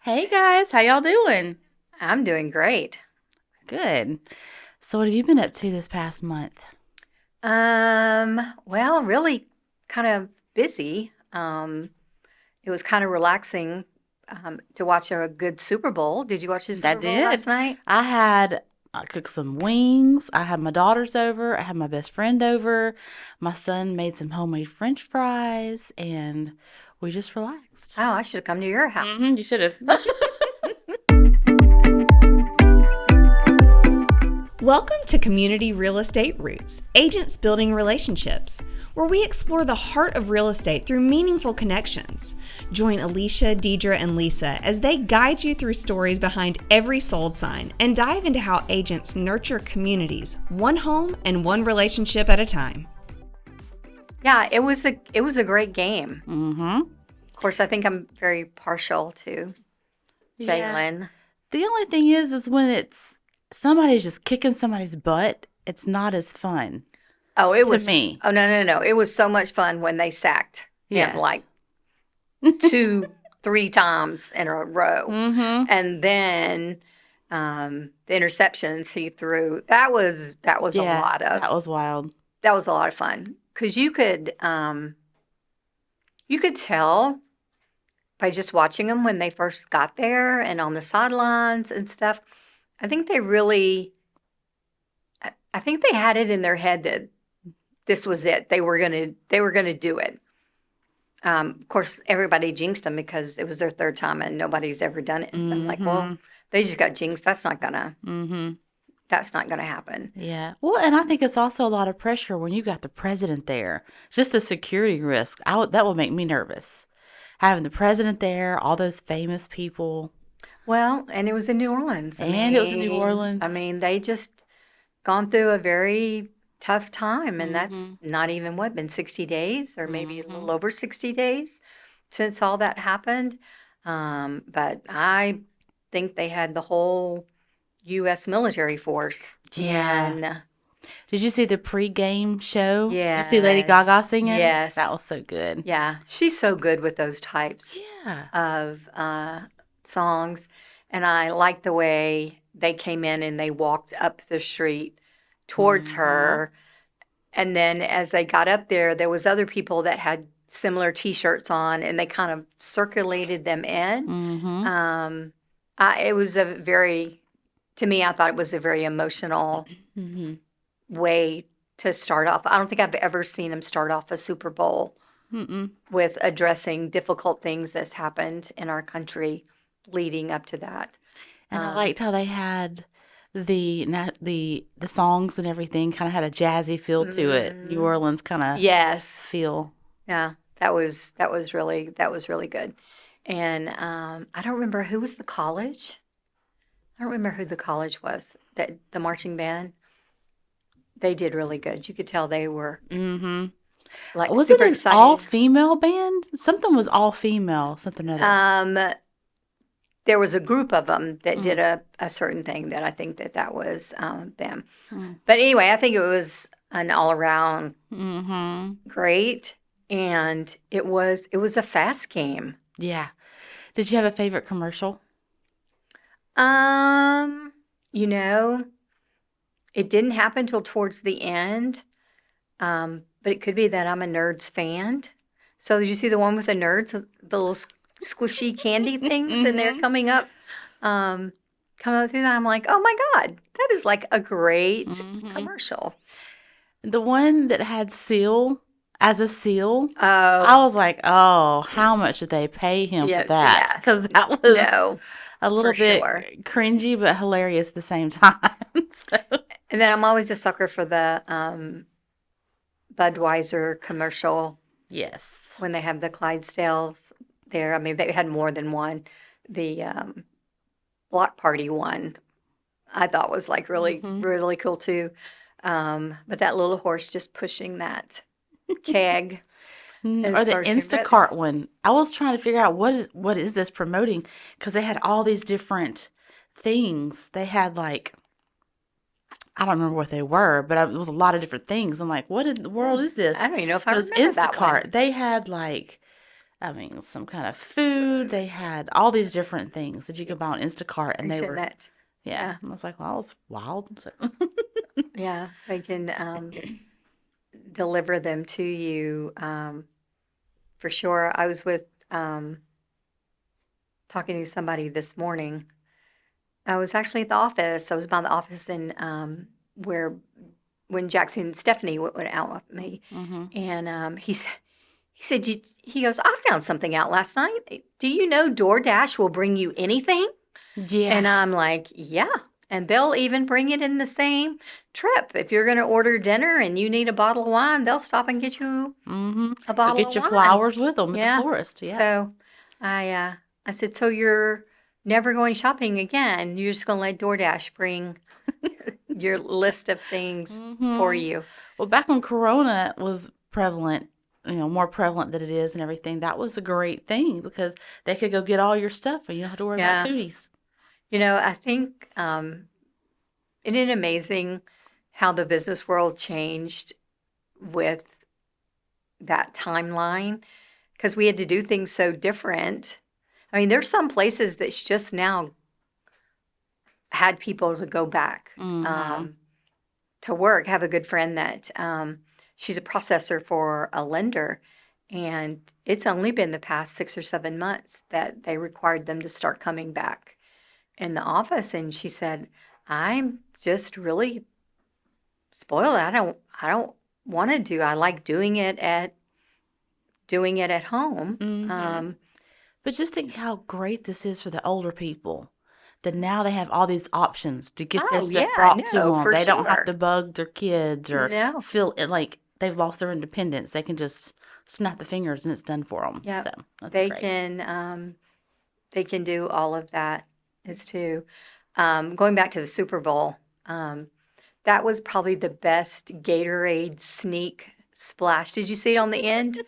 Hey guys, how y'all doing? I'm doing great. Good. So what have you been up to this past month? Well, really kind of busy. It was kind of relaxing to watch a good Super Bowl. Did you watch the I Super Bowl last did. night? I cooked some wings. I had my daughters over. I had my best friend over. My son made some homemade French fries, and we just relaxed. Oh, I should have come to your house. You should have. Welcome to Community Real Estate Roots, Agents Building Relationships, where we explore the heart of real estate through meaningful connections. Join Alicia, Deidre, and Lisa as they guide you through stories behind every sold sign and dive into how agents nurture communities, one home and one relationship at a time. Yeah, it was a great game. Mm-hmm. Of course, I think I'm very partial to Yeah. Jalen. The only thing is when it's somebody's just kicking somebody's butt, it's not as fun Oh, it to was. me. Oh, no, no, no! It was so much fun when they sacked him Yes. like two, three times in a row. Mm-hmm. And then the interceptions he threw, that was a Yeah, lot of that was wild. that was a lot of fun because you could tell by just watching them when they first got there and on the sidelines and stuff. I think they really, I think they had it in their head that this was it. They were gonna do it. Of course, everybody jinxed them because it was their third time and nobody's ever done it. I'm like, well, Mm-hmm. they just got jinxed. Mm-hmm. That's not gonna happen. Yeah. Well, and I think it's also a lot of pressure when you got the president there. Just the security risk. That would make me nervous. Having the president there, all those famous people, Well, and it was in New Orleans. I and it was in New mean, Orleans. I mean, they just gone through a very tough time, and that's Mm-hmm. not even what, been 60 days or maybe a Mm-hmm. little over 60 days since all that happened. But I think they had the whole U.S. military force, Yeah. and Did you see the pre-game show? Did you see Lady yes, Gaga singing? That yes, was so good. yeah, she's so good with those types Yeah. of songs. And I like the way they came in and they walked up the street towards Mm-hmm. her. And then as they got up there, there was other people that had similar T-shirts on, and they kind of circulated them in. Mm-hmm. Um, it was a very, to me, I thought it was a very emotional Mm-hmm. way to start off. I don't think I've ever seen them start off a Super Bowl Mm-mm. with addressing difficult things that's happened in our country leading up to that. And I Um, liked how they had the songs and everything kind of had a jazzy feel to it. New mm, Orleans kind of yes, feel. yeah, that was really good. And I don't remember who was the college. I don't remember who the college was that the marching band. They did really good. You could tell they were Mm-hmm. like Was it super an excited. all-female band? Something was all-female, something or other. Um, there was a group of them that did Mm. a certain thing that I think that was them. Mm. But anyway, I think it was an all around Mm-hmm. great, and it was a fast game. Yeah. Did you have a favorite commercial? Um, you know, it didn't happen till towards the end, but it could be that I'm a Nerds fan. So did you see the one with the nerds, the little squishy candy things, and they're Mm-hmm. um, coming up through that? I'm like, oh my God, that is like a great Mm-hmm. commercial. The one that had Seal as a seal. I Oh, was like, oh, how much did they pay him for yes, that? yes. Because that was No, a for little sure. bit cringy but hilarious at the same time. So, And then I'm always a sucker for the Budweiser commercial yes. when they have the Clydesdales there. I mean, they had more than one. The block party one I thought was like really, Hmm. really cool too. But that little horse just pushing that keg Or as the far as Instacart one. I was trying to figure out what is this promoting because they had all these different things. They had like I don't remember what they were, but it was a lot of different things. I'm like, what in the world is I this? don't even know if I It was remember that one. Instacart. They had like I mean, some kind of food. They had all these different things that you could buy on Instacart, and they Appreciate were, that. yeah. Yeah. And I was like, well, that was wild. So, Yeah. They can deliver them to you for sure. I was with talking to somebody this morning. I was actually at the office. I was by the office in where when Jackson and Stephanie went out with me, hmm and he said he goes, I found something out last night. Do you know DoorDash will bring you anything? And yeah. I'm like, yeah. And they'll even bring it in the same trip. If you're going to order dinner and you need a bottle of wine, they'll stop and get you hmm a Go bottle get of your wine. flowers with them at the Yeah. florist. Yeah. So I said, so you're never going shopping again. You're just going to let DoorDash bring your list of things for hmm you. Well, back when Corona was prevalent, more prevalent than it is and everything, that was a great thing because they could go get all your stuff and you don't have to worry about Yeah. cooties. I think, isn't it amazing how the business world changed with that timeline? Because we had to do things so different. I mean, there's some places that's just now had people to go back hmm to work. I have a good friend that she's a processor for a lender, and it's only been the past 6 or 7 months that they required them to start coming back in the office. And she said, I'm just really spoiled. I don't want to do. I like doing it at home. hmm But just think how great this is for the older people. That now they have all these options to get their Oh stuff yeah, brought to no, them. for They don't have to sure. bug their kids or No, feel it like they've lost their independence. They can just snap the fingers and it's done for them. yeah, So that's they great. can do all of that is too. Going back to the Super Bowl, that was probably the best Gatorade sneak splash. Did you see it on the end?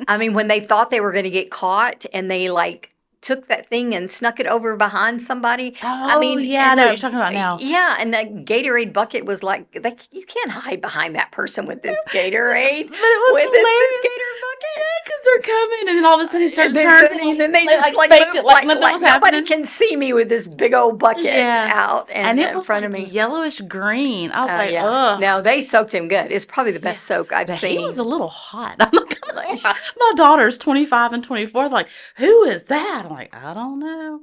I mean, when they thought they were going to get caught and they like took that thing and snuck it over behind somebody. I Oh, mean, yeah, I and know what you're talking about now. yeah, and the Gatorade bucket was like, you can't hide behind that person with this Gatorade, But it was with this hilarious. Gator Yeah, bucket. because they're coming, and then all of a sudden he started And then, turning, and then they they just like faked move it like nothing like was nobody happening. can see me with this big old bucket Yeah, out and and it in was front of like me. yellowish green. I was Oh like, yeah. ugh. No, they soaked him good. It's probably the Yeah, best soak I've but he was a seen. little hot. I'm not gonna Like, lie. My daughter's 25 and 24. They're like, who is that? I'm like, I don't know.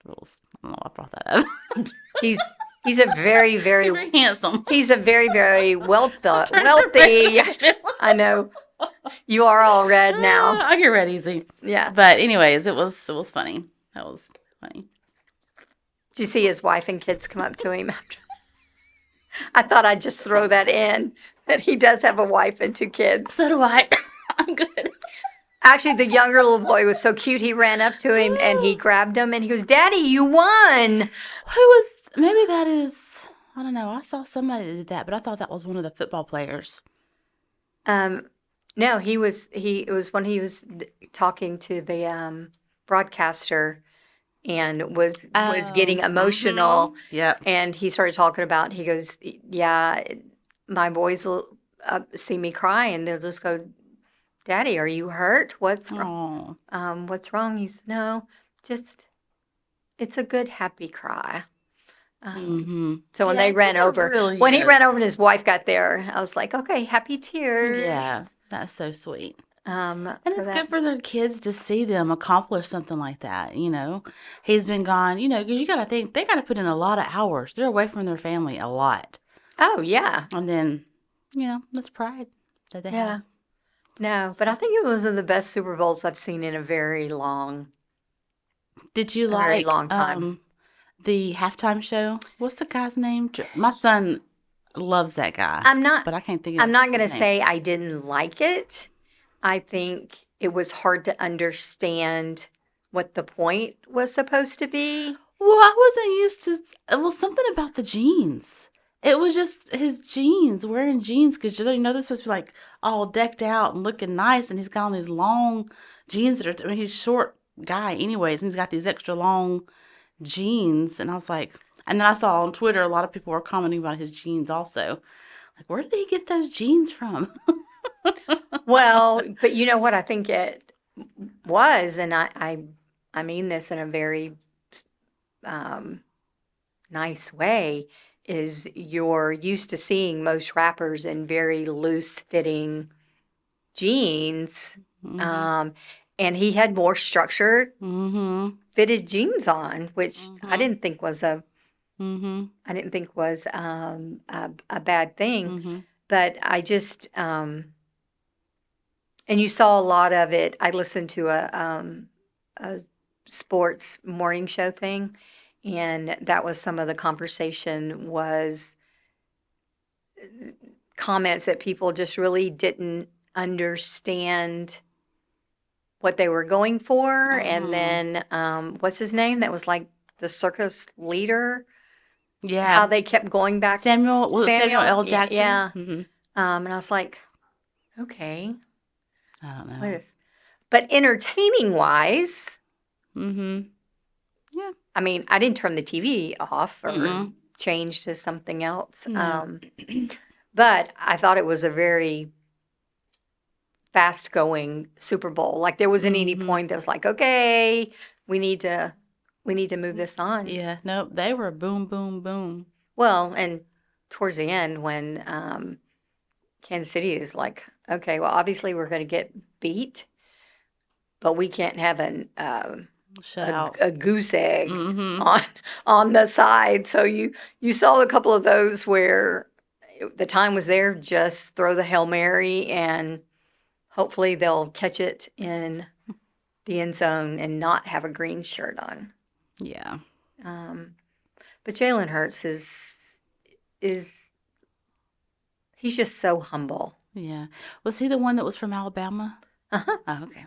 Rules. I don't know why I brought that up. he's a very, He's very very handsome. wealthy. Turn red. I know. You are all red now. I get red easy. Yeah. But anyways, it was funny. That was funny. Did you see his wife and kids come up to him after? I thought I'd just throw that in, that he does have a wife and 2 kids. So do I. I'm good. Actually, the younger little boy was so cute. He ran up to him and he grabbed him and he goes, Daddy, you won. Who was, maybe that is, I don't know. I saw somebody that did that, but I thought that was one of the football players. No, it was when he was talking to the broadcaster and was getting emotional. Yep. And he started talking about, he goes, yeah, my boys will see me cry and they'll just go, Daddy, are you hurt? What's wrong? Oh. What's wrong? He said, no, just, it's a good, happy cry. So when Yeah, they ran 'cause it over, really when he ran is. over and his wife got there, I was like, okay, happy tears. Yeah, that's so sweet. And For it's that. good for their kids to see them accomplish something like that, He's been gone, because you got to think, they got to put in a lot of hours. They're away from their family a lot. Oh, yeah. And then, that's pride that they Yeah. have. No, but I think it was one of the best Super Bowls I've seen in a very long Did you very like long time. the halftime show? What's the guy's name? My son loves that guy, I'm not but I can't think of I'm not his going to name. say I didn't like it. I think it was hard to understand what the point was supposed to be. Well, I wasn't used to. Well, something about the jeans. It was just his jeans, wearing jeans, because they're supposed to be like all decked out and looking nice, and he's got on these long jeans that are. I mean, he's a short guy, anyways, and he's got these extra long jeans, and I was like, and then I saw on Twitter a lot of people were commenting about his jeans also. Like, where did he get those jeans from? Well, but you know what I think it was, and I mean this in a very um, nice way, is you're used to seeing most rappers in very loose fitting jeans, um, and he had more structured Mm-hmm. fitted jeans on, which I Mm-hmm. didn't think was Mm-hmm. I didn't think was a bad thing, Mm-hmm. but I just and you saw a lot of it. I listened to a sports morning show thing, and that was some of the conversation was comments that people just really didn't understand what they were going for. And Mm-hmm. then what's his name? That was like the circus leader. How Yeah. they kept going back. Samuel Samuel, L. Jackson? yeah. Mm-hmm. And I was like, okay, I don't what know. is? But entertaining wise, Mm-hmm. Yeah. I mean, I didn't turn the TV off or Mm-mm. change to something else. No. But I thought it was a very fast going Super Bowl. Like there wasn't any Mm-hmm. point that was like, okay, we need to move this on. Yeah. Nope. They were boom, boom, boom. Well, and towards the end when Kansas City is like, okay, well, obviously we're going to get beat, but we can't have Shut out. a goose egg Mm-hmm. on the side. So you saw a couple of those where the time was there. Just throw the Hail Mary and hopefully they'll catch it in the end zone and not have a green shirt on. Yeah. But Jalen Hurts is he's just so humble. Yeah. Was he the one that was from Alabama? Uh-huh. Oh, okay.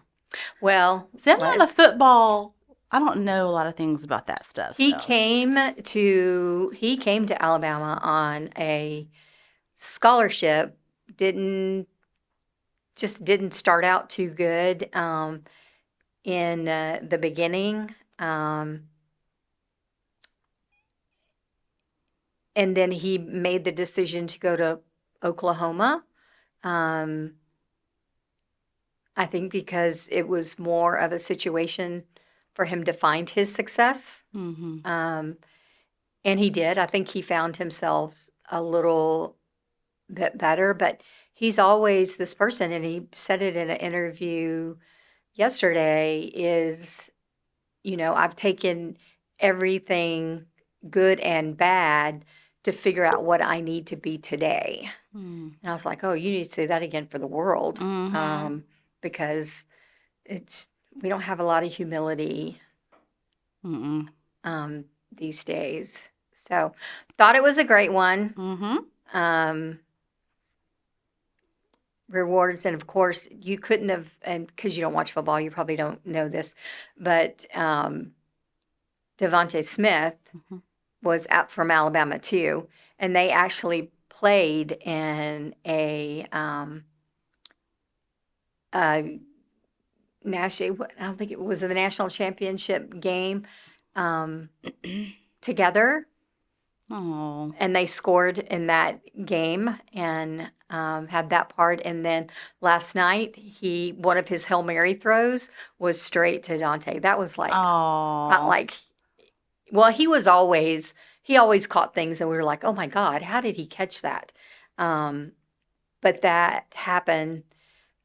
Well, See, I'm not a football. I don't know a lot of things about that stuff. he So. came to Alabama on a scholarship. Didn't start out too good in the beginning. And then he made the decision to go to Oklahoma. I think because it was more of a situation for him to find his success. Mm-hmm. And he did. I think he found himself a little bit better, but he's always this person, and he said it in an interview yesterday, is, I've taken everything good and bad to figure out what I need to be today. Mm-hmm. And I was like, oh, you need to say that again for the world. Mm-hmm. Because we don't have a lot of humility these days. So thought it was a great one. Mm-hmm. Rewards, and of course you couldn't have, and because you don't watch football, you probably don't know this, but Devontae Smith was out from Alabama too, and they actually played in a national, I don't think it was the national championship game together. Oh. And they scored in that game and had that part. And then last night, one of his Hail Mary throws was straight to Dante. That was like, not Oh. like, well, he always caught things and we were like, oh my God, how did he catch that? But that happened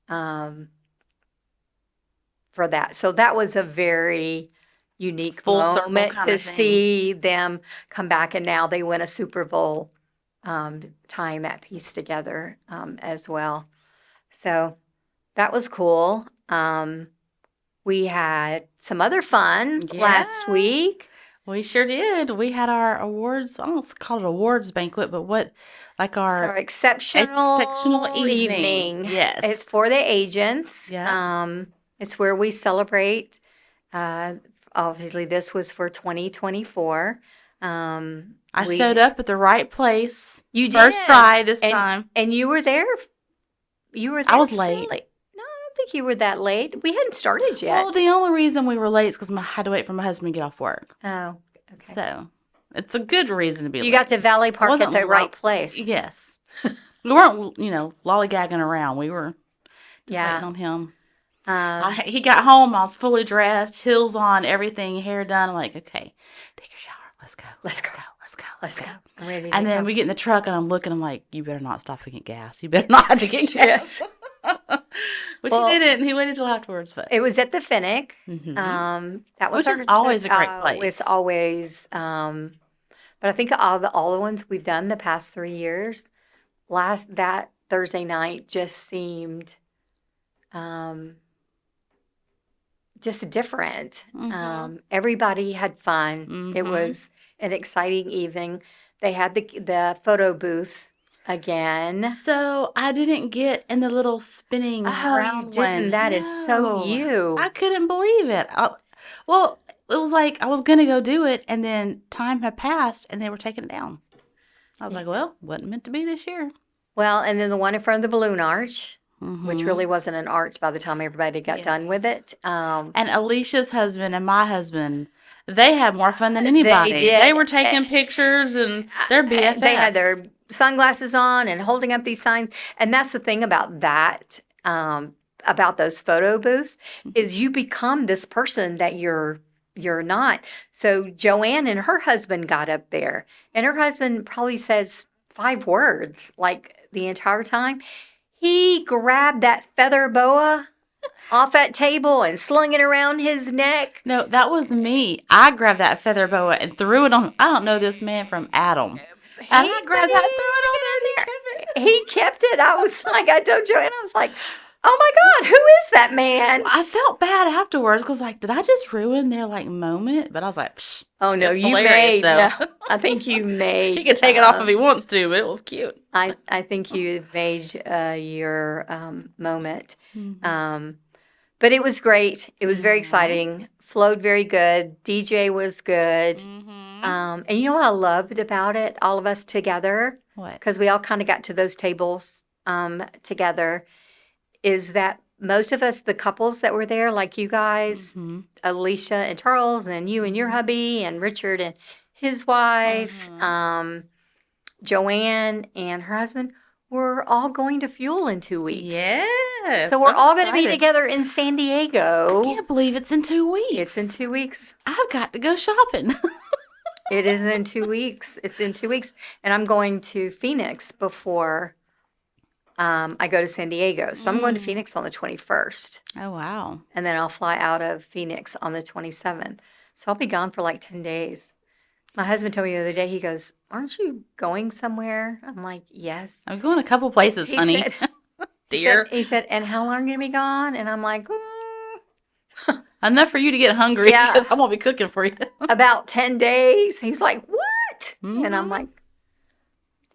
for that. So that was a very unique Full circle moment kind to of thing. see them come back, and now they win a Super Bowl, tying that piece together as well. So that was cool. We had some other fun last Yeah. week. We sure did. We had our awards. I almost call it awards banquet, but what, like It's our our exceptional evening. Yes. It's for the agents. Yeah. It's where we celebrate. Obviously, this was for 2024. I showed up at the right place. You First did. try this time. And you were there. You were there. I was fairly- late. No, I don't think you were that late. We hadn't started yet. Well, the only reason we were late is because I had to wait for my husband to get off work. Oh, okay. So it's a good reason to be late. You got to valet park at Wasn't the right lo- place. Yes. We weren't, lollygagging around. We were just waiting Yeah. on him. Um, He got home. I was fully dressed, heels on, everything, hair done. I'm like, okay, take your shower. Let's go. Let's go. Let's go. let's go. I'm ready And to then go. we get in the truck, and I'm looking. I'm like, you better not stop to get gas. You better not have to get gas. Yes. Which Well, he didn't. He waited till afterwards. But It was at the Finnick. That was which is our always a great It's place. always, but I think all the ones we've done the past 3 years, that Thursday night just seemed just different. Everybody had fun. It was an exciting evening. They had the photo booth again. So I didn't get in the little spinning Oh, you round didn't. one. That is so No. you. I couldn't believe it. Well, it was like I was gonna go do it, and then time had passed, and they were taking it down. I was like, well, wasn't meant to be this year. Well, and then the one in front of the balloon arch, which Mhm. really wasn't an arch by the time everybody got done with it. And Alicia's husband and my husband, they had more fun than anybody. did. They were taking pictures, and their BFFs. They had their sunglasses on and holding up these signs. And that's the thing about that, about those photo booths, is you become this person that you're not. So Joanne and her husband got up there, and her husband probably says 5 words like the entire time. He grabbed that feather boa off that table and slung it around his neck. No, that was me. I grabbed that feather boa and threw it on. I don't know this man from Adam. And I grabbed that and threw it on there, and he kept it. He kept it. I was like, I told Joanne, I was like, oh my God, who is that man? I felt bad afterwards because, like, did I just ruin their moment? But I was like, psh, Oh no, it's you hilarious, made. though. No, I think you made. He can take it off if he wants to, but it was cute. I think you made your moment. But it was great. It was very exciting. Flowed very good. DJ was good. And you know what I loved about it? All of us together, What? because we all kind of got to those tables together, is that most of us, the couples that were there, like you guys, Alicia and Charles, and you and your hubby, and Richard and his wife, Joanne and her husband, we're all going to Fuel in 2 weeks. Yeah. So we're all going to be together in San Diego. I can't believe it's in 2 weeks. It's in 2 weeks. I've got to go shopping. It is in 2 weeks. It's in 2 weeks. And I'm going to Phoenix before I go to San Diego. So I'm going to Phoenix on the 21st. Oh, wow. And then I'll fly out of Phoenix on the 27th. So I'll be gone for like 10 days. My husband told me the other day, he goes, aren't you going somewhere? I'm like, yes. I'm going a couple places, He honey. said- Dear. He said, and how long are you going to be gone? And I'm like, Enough for you to get hungry Yeah. because I won't be cooking for you. about 10 days. He's like, what? And I'm like,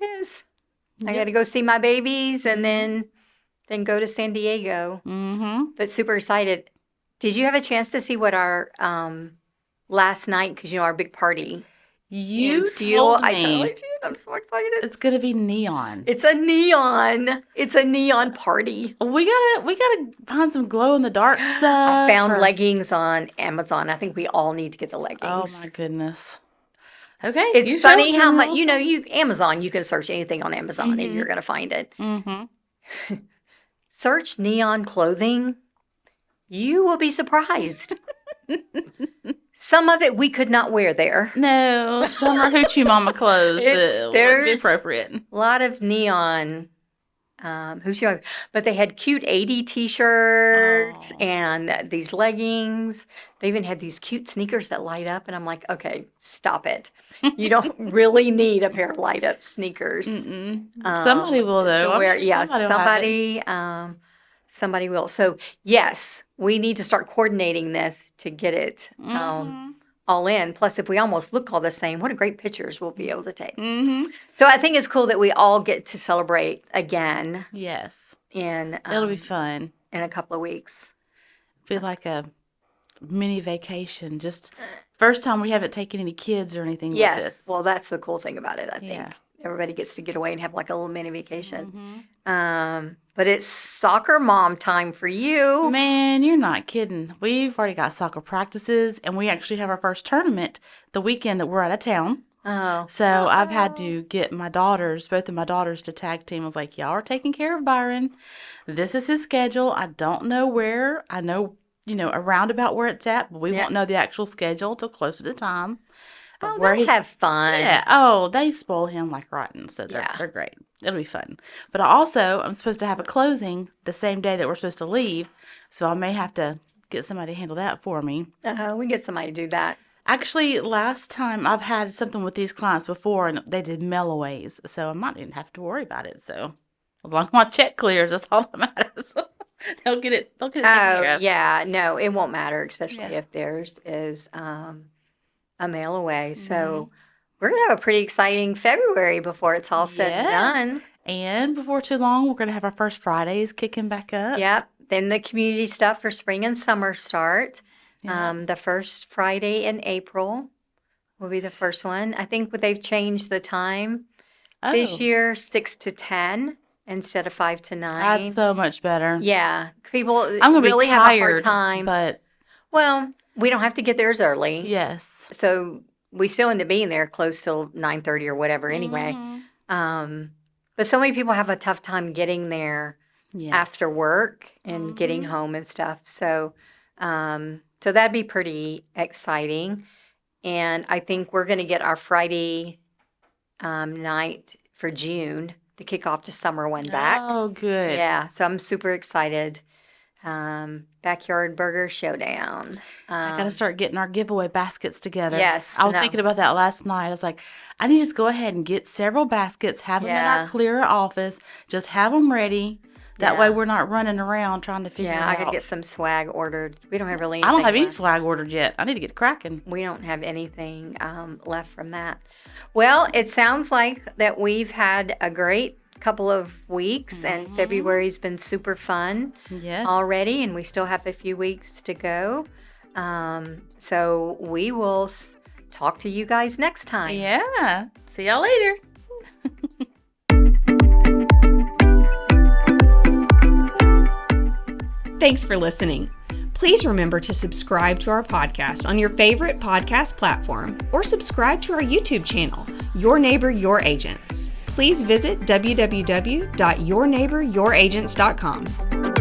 yes. I got to go see my babies and then go to San Diego. But super excited. Did you have a chance to see what our last night, because our big party You in Fuel? told me I totally did. I'm so excited. it's gonna be neon. It's a neon. It's a neon party. We gotta find some glow in the dark stuff. I found or- leggings on Amazon. I think we all need to get the leggings. Oh my goodness. Okay. It's you funny show it how to much me. Amazon. You can search anything on Amazon and you're gonna find it. Search neon clothing. You will be surprised. Some of it we could not wear there. No, some are hoochie mama clothes that wouldn't be there's- appropriate. A lot of neon. But they had cute 80 t-shirts Aw. and these leggings. They even had these cute sneakers that light up, and I'm like, okay, stop it. You don't really need a pair of light up sneakers. Somebody will though. To I'm wear. sure Yeah, somebody will have it. somebody will. So yes, we need to start coordinating this to get it all in. Plus, if we almost look all the same, what a great pictures we'll be able to take. So I think it's cool that we all get to celebrate again Yes, in it'll be fun. in a couple of weeks. Feel like a mini vacation. Just first time we haven't taken any kids or anything like Yes, this. well, that's the cool thing about it. I think Yeah. everybody gets to get away and have like a little mini vacation. But it's soccer mom time for you. Man, you're not kidding. We've already got soccer practices, and we actually have our first tournament the weekend that we're out of town. Oh. So I've had to get both of my daughters to tag team. I was like, y'all are taking care of Byron. This is his schedule. I don't know where. I know, around about where it's at, but we Yeah. won't know the actual schedule till closer to time. Oh, Where they'll he's have fun. Yeah. Oh, they spoil him like rotten. So they're great. It'll be fun. But I'm supposed to have a closing the same day that we're supposed to leave. So I may have to get somebody to handle that for me. We can get somebody to do that. Actually, last time I've had something with these clients before and they did melloways. So I might even have to worry about it. So as long as my check clears, that's all that matters. They'll get it taken care of. Yeah. No, it won't matter, especially Yeah. if theirs is a mail away. So we're going to have a pretty exciting February before it's all said and done. And before too long, we're going to have our first Fridays kicking back up. Yep. Then the community stuff for spring and summer start. Yeah. The first Friday in April will be the first one. I think they've changed the time this year, 6 to 10 instead of 5 to 9. That's so much better. Yeah. People I'm going to really be have a hard tired, time. but Well, we don't have to get there as early. yes. So we still end up being there close till 9:30 or whatever anyway. Mhm. But so many people have a tough time getting there Yes. after work and getting home and stuff. So so that'd be pretty exciting. And I think we're going to get our Friday night for June to kick off the summer one back. Oh, good. Yeah, so I'm super excited. Backyard Burger Showdown. I got to start getting our giveaway baskets together. Yes, I was no. thinking about that last night. I was like, I need to just go ahead and get several baskets, have them in our Calera office, just have them ready. That way we're not running around trying to figure it Yeah, I out. could get some swag ordered. We don't have really I don't anything have any left. swag ordered yet. I need to get cracking. We don't have anything left from that. Well, it sounds like that we've had a great couple of weeks, and February's been super fun Yes. already, and we still have a few weeks to go. So we will talk to you guys next time. Yeah. See y'all later. Thanks for listening. Please remember to subscribe to our podcast on your favorite podcast platform or subscribe to our YouTube channel, Your Neighbor, Your Agents. Please visit www.yourneighboryouragents.com.